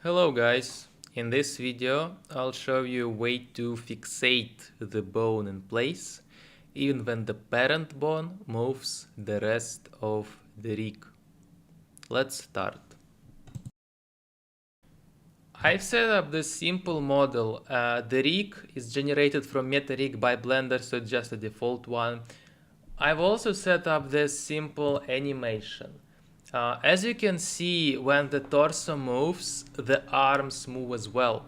Hello guys, in this video I'll show you a way to fixate the bone in place even when the parent bone moves the rest of the rig. Let's start. I've set up this simple model. The rig is generated from meta rig by Blender, so it's just a default one. I've also set up this simple animation. As you can see, when the torso moves, the arms move as well.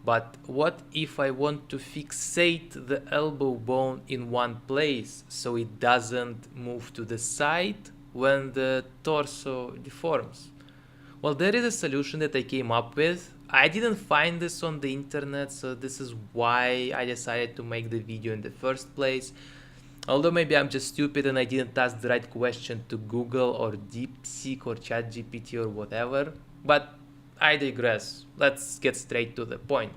But what if I want to fixate the elbow bone in one place so it doesn't move to the side when the torso deforms? Well, there is a solution that I came up with. I didn't find this on the internet, so this is why I decided to make the video in the first place. Although maybe I'm just stupid and I didn't ask the right question to Google or DeepSeek or ChatGPT or whatever. But I digress. Let's get straight to the point.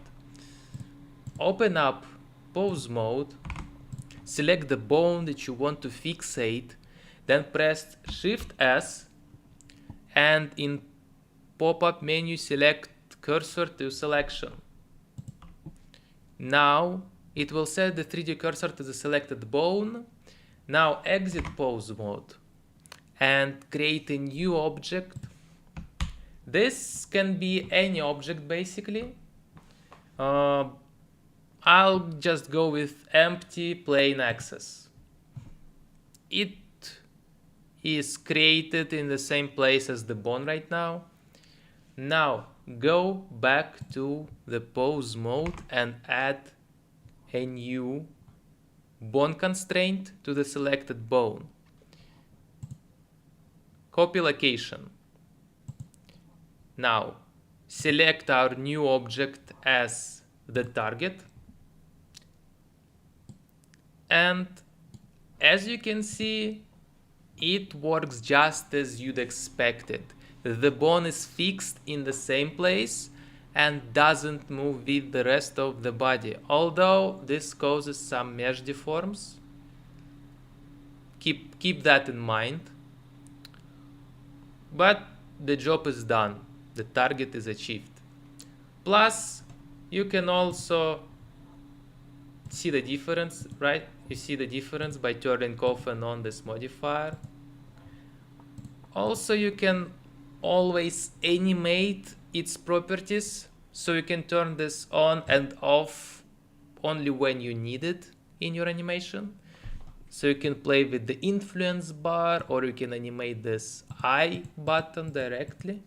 Open up pose mode, select the bone that you want to fixate, then press Shift S, and in pop-up menu select cursor to selection. Now it will set the 3D cursor to the selected bone. Now exit pose mode and create a new object. This can be any object basically. I'll just go with empty plain axis. It is created in the same place as the bone right now. Now go back to the pose mode and add a new bone constraint to the selected bone. Copy location. Now select our new object as the target. And as you can see, it works just as you'd expect it. The bone is fixed in the same place and doesn't move with the rest of the body, although this causes some mesh deforms. Keep that in mind. But the job is done. The target is achieved. Plus, you can also see the difference, right? You see the difference by turning off and on this modifier. Also, you can always animate its properties, so you can turn this on and off only when you need it in your animation. So you can play with the influence bar, or you can animate this I button directly.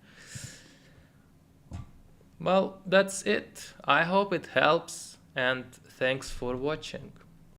Well, that's it. I hope it helps, and thanks for watching.